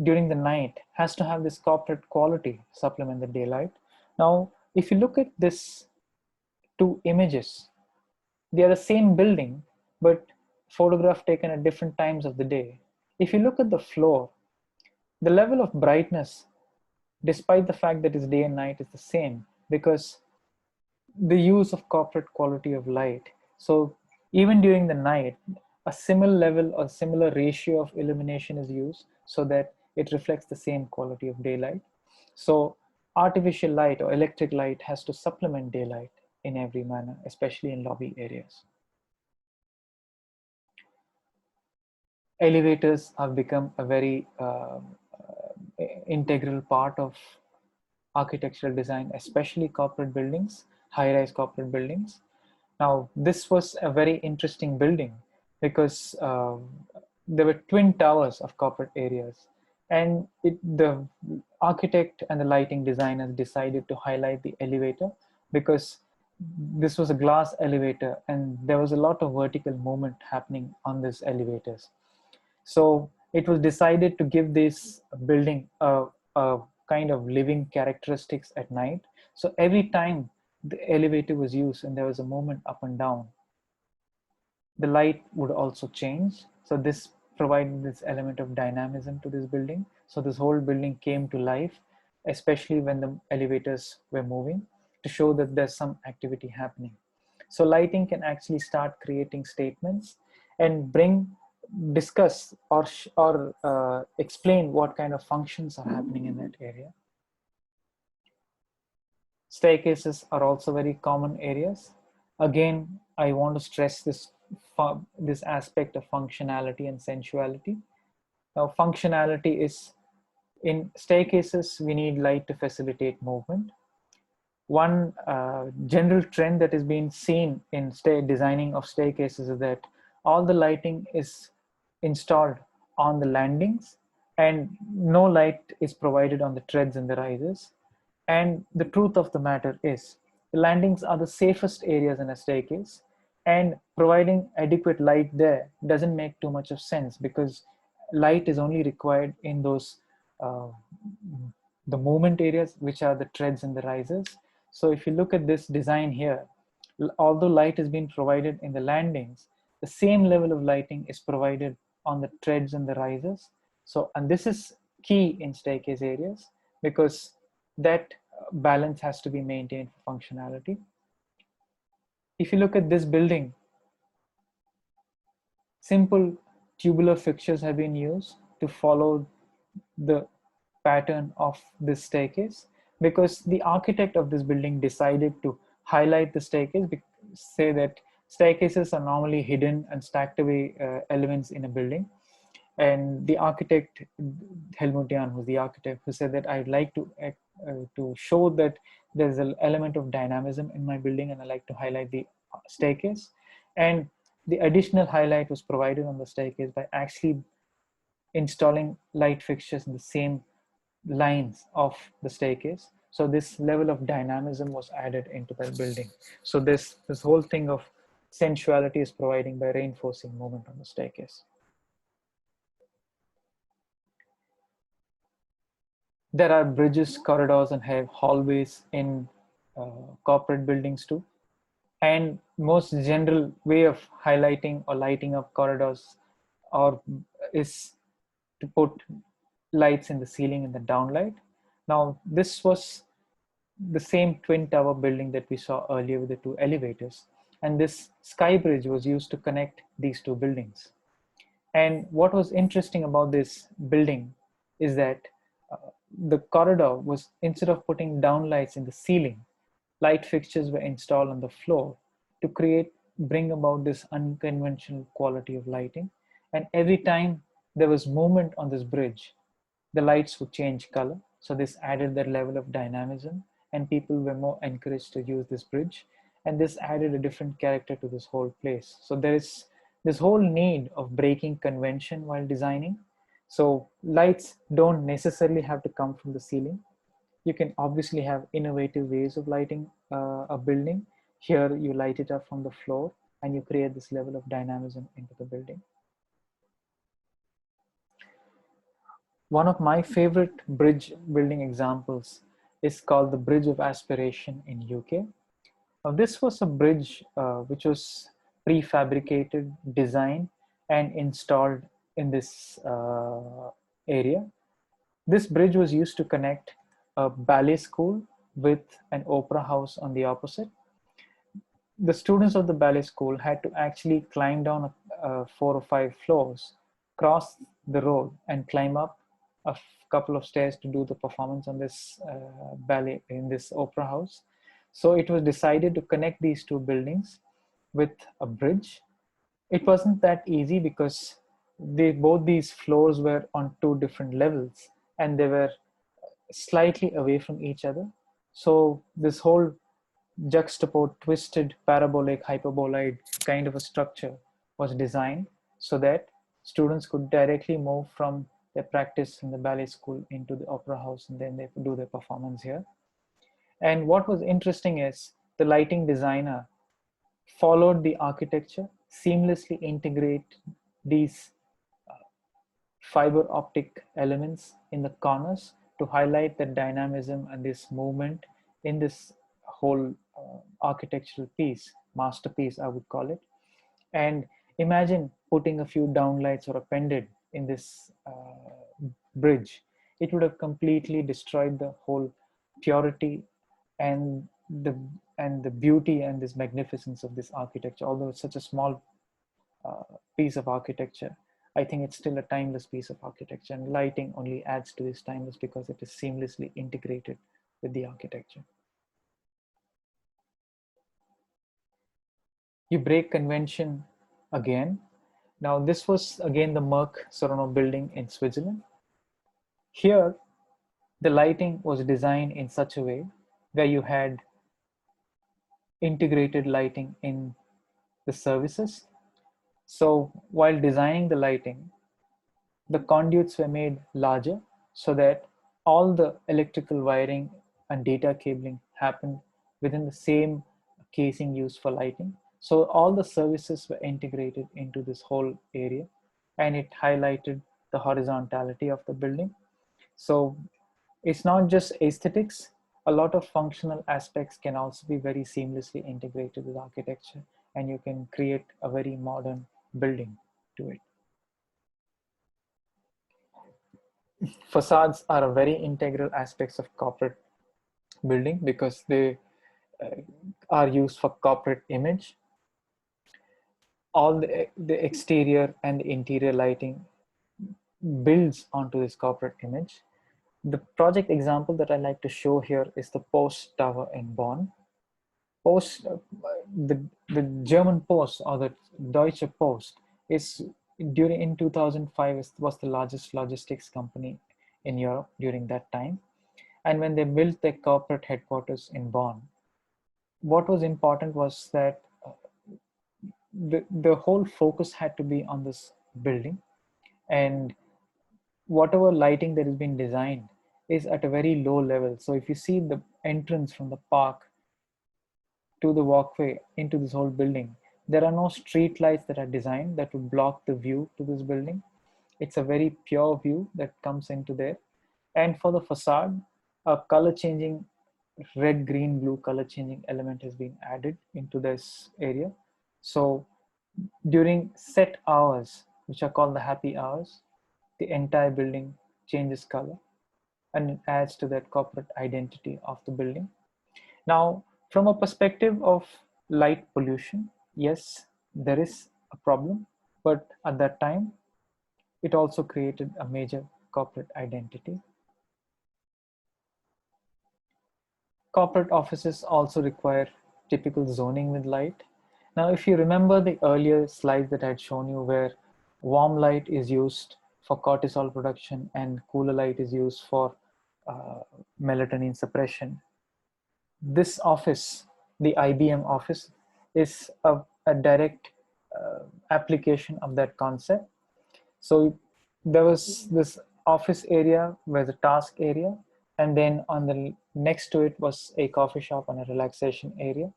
during the night has to have this corporate quality supplement the daylight. Now, if you look at this two images, they are the same building, but photograph taken at different times of the day. If you look at the floor, the level of brightness, despite the fact that it's day and night, is the same, because the use of corporate quality of light. So even during the night, a similar level or similar ratio of illumination is used so that it reflects the same quality of daylight. So artificial light or electric light has to supplement daylight in every manner, especially in lobby areas. Elevators have become a very integral part of architectural design, especially corporate buildings, high-rise corporate buildings. Now, this was a very interesting building because there were twin towers of corporate areas, and the architect and the lighting designers decided to highlight the elevator because this was a glass elevator and there was a lot of vertical movement happening on these elevators. So it was decided to give this building a kind of living characteristics at night. So every time the elevator was used and there was a movement up and down, the light would also change. So this provided this element of dynamism to this building. So this whole building came to life, especially when the elevators were moving, to show that there's some activity happening. So lighting can actually start creating statements and discuss or explain what kind of functions are happening in that area. Staircases are also very common areas. Again, I want to stress this aspect of functionality and sensuality. Now, functionality is, in staircases, we need light to facilitate movement. One general trend that has been seen in designing of staircases is that all the lighting is installed on the landings and no light is provided on the treads and the risers. And the truth of the matter is, the landings are the safest areas in a staircase, and providing adequate light there doesn't make too much of sense, because light is only required in those uh, the movement areas, which are the treads and the risers. So if you look at this design here, although light is being provided in the landings, the same level of lighting is provided on the treads and the risers. So, and this is key in staircase areas, because that balance has to be maintained for functionality. If you look at this building, simple tubular fixtures have been used to follow the pattern of this staircase, because the architect of this building decided to highlight the staircase, say that staircases are normally hidden and stacked away elements in a building. And the architect, Helmut Jahn, who's the architect, who said that I'd like to show that there's an element of dynamism in my building, and I like to highlight the staircase. And the additional highlight was provided on the staircase by actually installing light fixtures in the same lines of the staircase. So this level of dynamism was added into the building. So this whole thing of sensuality is providing by reinforcing movement on the staircase. There are bridges, corridors, and hallways in corporate buildings too. And most general way of highlighting or lighting up corridors is to put lights in the ceiling and the downlight. Now, this was the same twin tower building that we saw earlier with the two elevators. And this sky bridge was used to connect these two buildings. And what was interesting about this building is that the corridor was, instead of putting downlights in the ceiling, light fixtures were installed on the floor to bring about this unconventional quality of lighting. And every time there was movement on this bridge, the lights would change color. So this added that level of dynamism, and people were more encouraged to use this bridge. And this added a different character to this whole place. So there is this whole need of breaking convention while designing. So lights don't necessarily have to come from the ceiling. You can obviously have innovative ways of lighting a building. Here you light it up from the floor and you create this level of dynamism into the building. One of my favorite bridge building examples is called the Bridge of Aspiration in UK. Now, this was a bridge which was prefabricated, designed, and installed in this area. This bridge was used to connect a ballet school with an opera house on the opposite. The students of the ballet school had to actually climb down 4 or 5 floors, cross the road, and climb up a couple of stairs to do the performance on this ballet in this opera house. So it was decided to connect these two buildings with a bridge. It wasn't that easy because both these floors were on 2 different levels and they were slightly away from each other. So this whole juxtaposed, twisted, parabolic, hyperboloid kind of a structure was designed so that students could directly move from their practice in the ballet school into the opera house, and then they could do their performance here. And what was interesting is the lighting designer followed the architecture, seamlessly integrate these fiber optic elements in the corners to highlight the dynamism and this movement in this whole architectural piece, masterpiece, I would call it. And imagine putting a few downlights or appended in this bridge. It would have completely destroyed the whole purity and the beauty and this magnificence of this architecture. Although it's such a small piece of architecture, I think it's still a timeless piece of architecture, and lighting only adds to this timeless because it is seamlessly integrated with the architecture. You break convention again. Now this was again the Merck Serono building in Switzerland. Here, the lighting was designed in such a way where you had integrated lighting in the services. So while designing the lighting, the conduits were made larger so that all the electrical wiring and data cabling happened within the same casing used for lighting. So all the services were integrated into this whole area, and it highlighted the horizontality of the building. So it's not just aesthetics, a lot of functional aspects can also be very seamlessly integrated with architecture, and you can create a very modern building to it. Facades are a very integral aspects of corporate building because they uh, are used for corporate image. All the exterior and the interior lighting builds onto this corporate image. The project example that I like to show here is the Post Tower in Bonn. Post, the German Post or the Deutsche Post is during in 2005 was the largest logistics company in Europe during that time. And when they built their corporate headquarters in Bonn, what was important was that the whole focus had to be on this building, and whatever lighting that has been designed is at a very low level. So if you see the entrance from the park to the walkway into this whole building, there are no street lights that are designed that would block the view to this building. It's a very pure view that comes into there. And for the facade, a color changing red, green, blue color changing element has been added into this area. So during set hours, which are called the happy hours, the entire building changes color and it adds to that corporate identity of the building. Now, from a perspective of light pollution, yes, there is a problem, but at that time, it also created a major corporate identity. Corporate offices also require typical zoning with light. Now, if you remember the earlier slides that I had shown you where warm light is used for cortisol production and cooler light is used for melatonin suppression, this office, the IBM office, is a direct application of that concept. So there was this office area where the task area, and then on the next to it was a coffee shop and a relaxation area.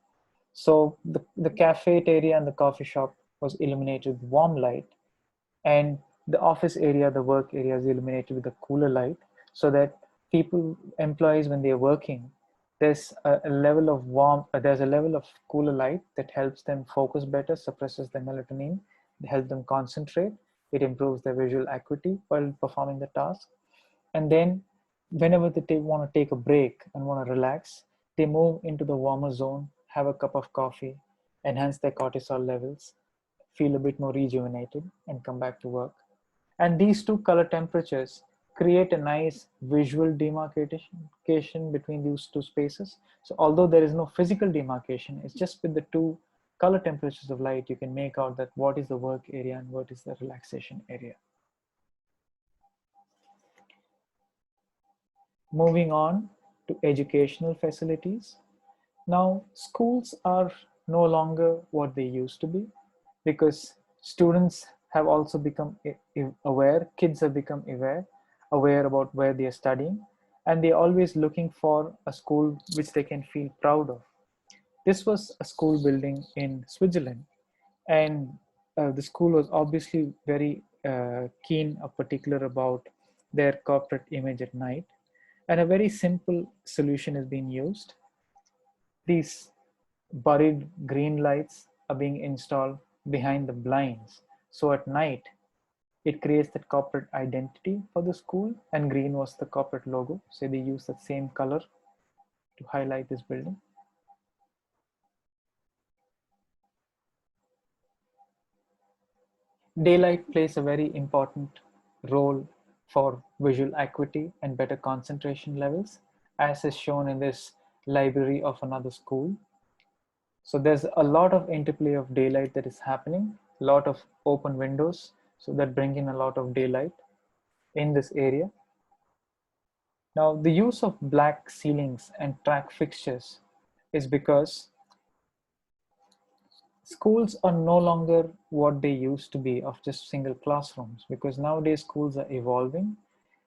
So the cafe area and the coffee shop was illuminated with warm light, and the office area, the work area is illuminated with a cooler light, so that people, employees, when they're working, there's a level of there's a level of cooler light that helps them focus better, suppresses the melatonin, helps them concentrate. It improves their visual acuity while performing the task. And then whenever they want to take a break and want to relax, they move into the warmer zone, have a cup of coffee, enhance their cortisol levels, feel a bit more rejuvenated, and come back to work. And these two color temperatures create a nice visual demarcation between these two spaces. So although there is no physical demarcation, it's just with the two color temperatures of light, you can make out that what is the work area and what is the relaxation area. Moving on to educational facilities. Now, schools are no longer what they used to be because students have also become aware, kids have become aware about where they are studying, and they're always looking for a school which they can feel proud of. This was a school building in Switzerland, and the school was obviously very keen or particular about their corporate image at night. And a very simple solution is being used. Please Buried green lights are being installed behind the blinds. So at night, it creates that corporate identity for the school, and green was the corporate logo. So they use that same color to highlight this building. Daylight plays a very important role for visual acuity and better concentration levels, as is shown in this library of another school. So there's a lot of interplay of daylight that is happening, a lot of open windows, so that bring in a lot of daylight in this area. Now, the use of black ceilings and track fixtures is because schools are no longer what they used to be of just single classrooms, because nowadays schools are evolving.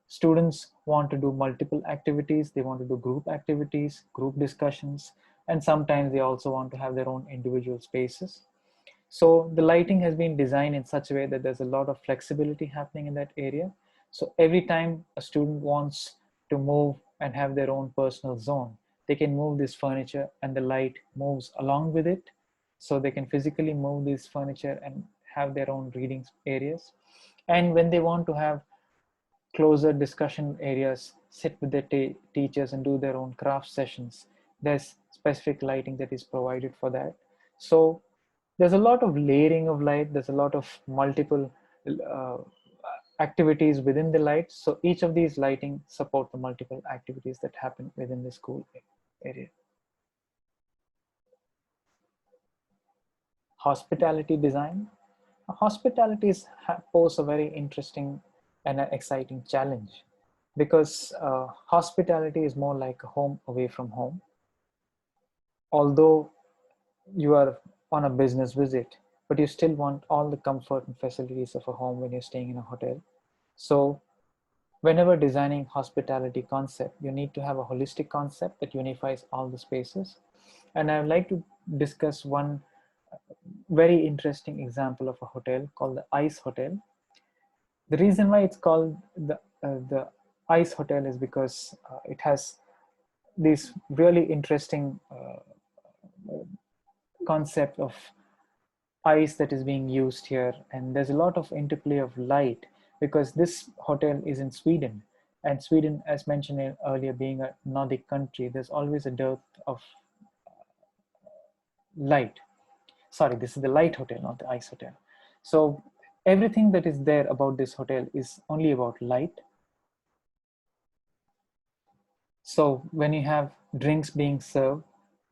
Students want to do multiple activities, they want to do group activities, group discussions, and sometimes they also want to have their own individual spaces. So the lighting has been designed in such a way that there's a lot of flexibility happening in that area. So every time a student wants to move and have their own personal zone, they can move this furniture and the light moves along with it. So they can physically move this furniture and have their own reading areas. And when they want to have closer discussion areas, sit with their teachers and do their own craft sessions, there's specific lighting that is provided for that. So there's a lot of layering of light, there's a lot of multiple uh, activities within the light. So each of these lighting support the multiple activities that happen within the school area. Hospitality design. Hospitality pose a very interesting and an exciting challenge, because hospitality is more like a home away from home. Although you are on a business visit, but you still want all the comfort and facilities of a home when you're staying in a hotel. So whenever designing hospitality concept, you need to have a holistic concept that unifies all the spaces. And I would like to discuss one very interesting example of a hotel called the Ice Hotel. The reason why it's called the Ice Hotel is because it has this really interesting concept of ice that is being used here, and there's a lot of interplay of light because this hotel is in Sweden, and Sweden, as mentioned earlier, being a Nordic country, there's always a dearth of light. Sorry, this is the Light Hotel, not the Ice Hotel. So everything that is there about this hotel is only about light. So when you have drinks being served,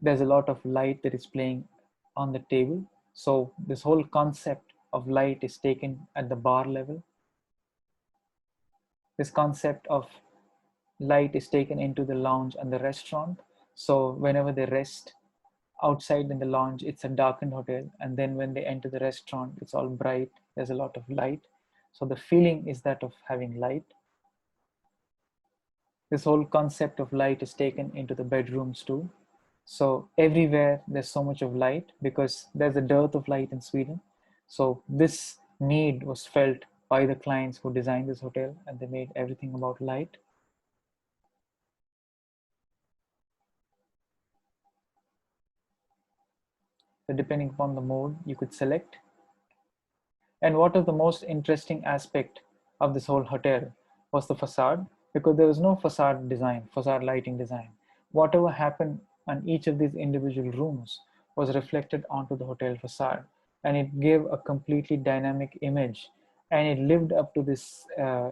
there's a lot of light that is playing on the table. So this whole concept of light is taken at the bar level. This concept of light is taken into the lounge and the restaurant. So whenever they rest outside in the lounge, it's a darkened hotel. And then when they enter the restaurant, it's all bright. There's a lot of light. So the feeling is that of having light. This whole concept of light is taken into the bedrooms too. So everywhere there's so much of light because there's a dearth of light in Sweden. So this need was felt by the clients who designed this hotel, and they made everything about light. So depending upon the mode, you could select. And what is the most interesting aspect of this whole hotel was the facade, because there was no facade design, facade lighting design. Whatever happened on each of these individual rooms was reflected onto the hotel facade, and it gave a completely dynamic image, and it lived up to this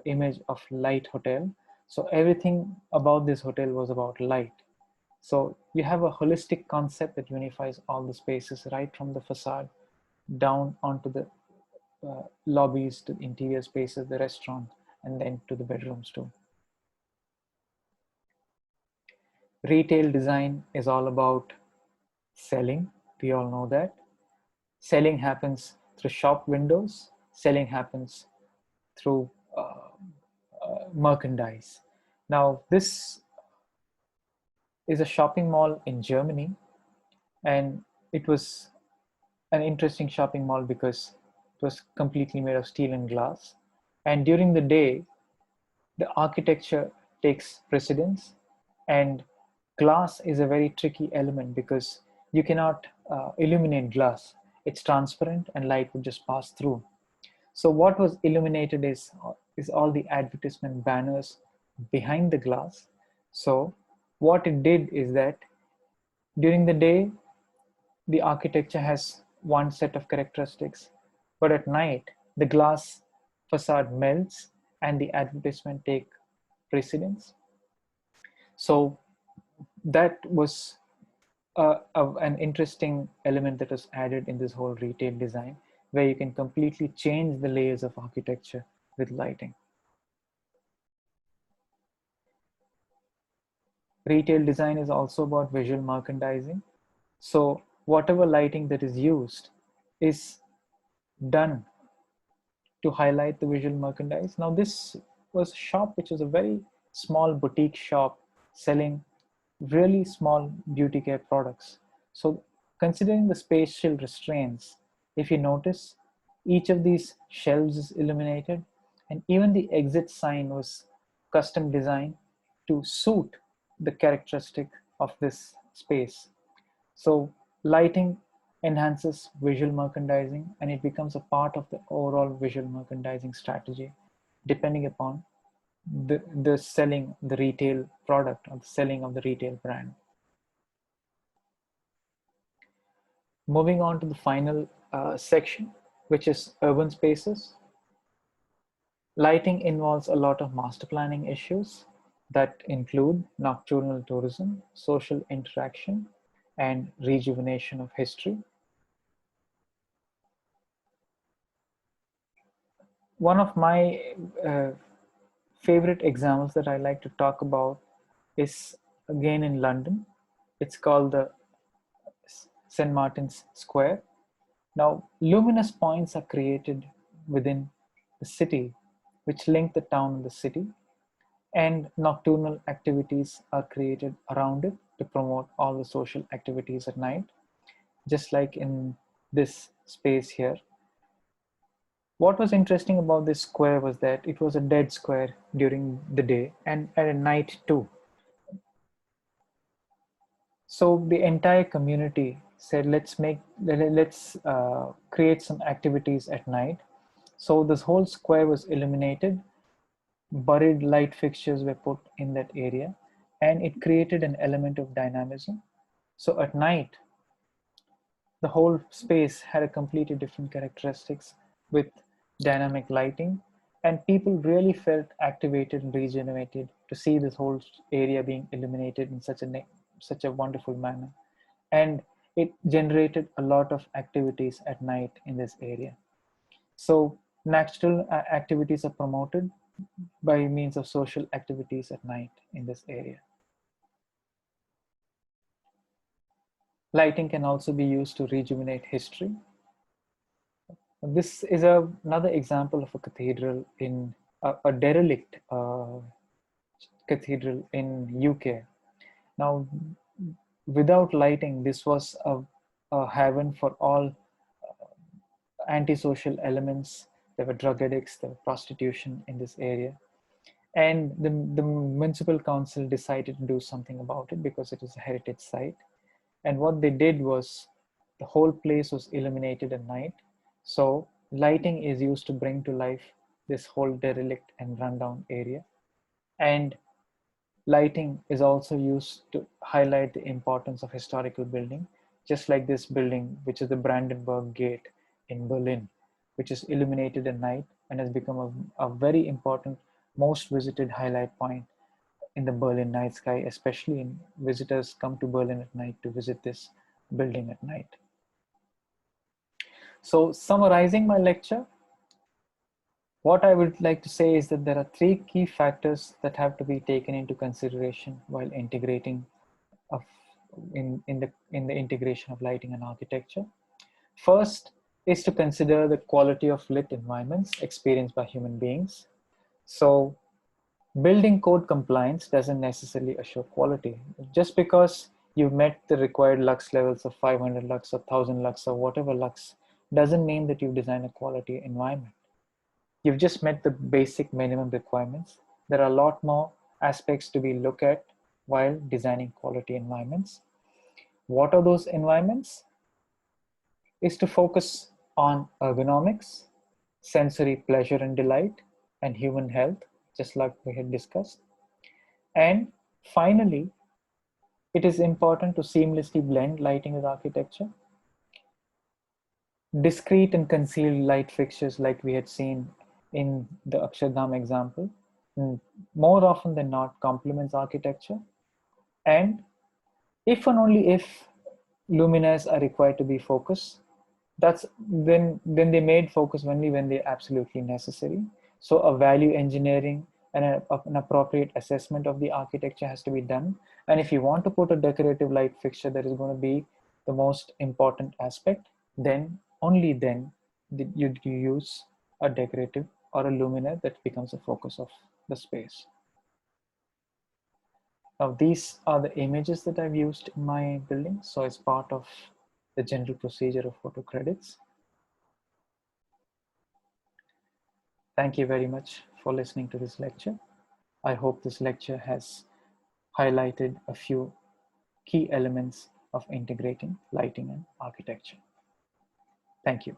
image of light hotel. So everything about this hotel was about light. So you have a holistic concept that unifies all the spaces right from the facade down onto the lobbies, to interior spaces, the restaurant, and then to the bedrooms too. Retail design is all about selling. We all know that. Selling happens through shop windows. Selling happens through merchandise. Now, this is a shopping mall in Germany, and it was an interesting shopping mall because it was completely made of steel and glass. And during the day, the architecture takes precedence, and glass is a very tricky element because You cannot illuminate glass. It's transparent and light would just pass through. So what was illuminated is all the advertisement banners behind the glass. So what it did is that during the day, the architecture has one set of characteristics, but at night, the glass facade melts and the advertisement take precedence. So that was an interesting element that was added in this whole retail design, where you can completely change the layers of architecture with lighting. Retail design is also about visual merchandising. So whatever lighting that is used is done to highlight the visual merchandise. Now this was a shop which was a very small boutique shop selling really small beauty care products. So considering the spatial restraints, if you notice, each of these shelves is illuminated and even the exit sign was custom designed to suit the characteristic of this space. So lighting enhances visual merchandising and it becomes a part of the overall visual merchandising strategy, depending upon the selling the retail product or the selling of the retail brand. Moving on to the final section, which is urban spaces. Lighting involves a lot of master planning issues that include nocturnal tourism, social interaction, and rejuvenation of history. One of my favorite examples that I like to talk about is again in London. It's called the St. Martin's Square. Now, luminous points are created within the city, which link the town and the city, and nocturnal activities are created around it to promote all the social activities at night, just like in this space here. What was interesting about this square was that it was a dead square during the day and at night too. So the entire community said, let's create some activities at night. So this whole square was illuminated, buried light fixtures were put in that area, and it created an element of dynamism. So at night, the whole space had a completely different characteristics with dynamic lighting, and people really felt activated and regenerated to see this whole area being illuminated in such a wonderful manner. And it generated a lot of activities at night in this area. So natural activities are promoted by means of social activities at night in this area. Lighting can also be used to rejuvenate history. This is another example of a cathedral in a derelict cathedral in UK. Now, without lighting, this was a haven for all antisocial elements. There were drug addicts, there were prostitution in this area. And the municipal council decided to do something about it because it is a heritage site. And what they did was the whole place was illuminated at night. So lighting is used to bring to life this whole derelict and rundown area. And lighting is also used to highlight the importance of historical building, just like this building, which is the Brandenburg Gate in Berlin, which is illuminated at night and has become a very important, most visited highlight point in the Berlin night sky, especially in visitors come to Berlin at night to visit this building at night. So summarizing my lecture, what I would like to say is that there are three key factors that have to be taken into consideration while integrating in the integration of lighting and architecture. First is to consider the quality of lit environments experienced by human beings. So building code compliance doesn't necessarily assure quality. Just because you've met the required lux levels of 500 lux or 1000 lux or whatever lux doesn't mean that you've designed a quality environment. You've just met the basic minimum requirements. There are a lot more aspects to be looked at while designing quality environments. What are those environments? Is to focus on ergonomics, sensory pleasure and delight, and human health, just like we had discussed. And finally, it is important to seamlessly blend lighting with architecture. Discrete and concealed light fixtures, like we had seen in the Akshardham example, more often than not complements architecture. And if and only if luminaires are required to be focused, that's then they made focus only when they're absolutely necessary. So a value engineering and an appropriate assessment of the architecture has to be done. And if you want to put a decorative light fixture that is going to be the most important aspect, then only then you use a decorative or a luminaire that becomes the focus of the space. Now these are the images that I've used in my building. So as part of the general procedure of photo credits. Thank you very much for listening to this lecture. I hope this lecture has highlighted a few key elements of integrating lighting and architecture. Thank you.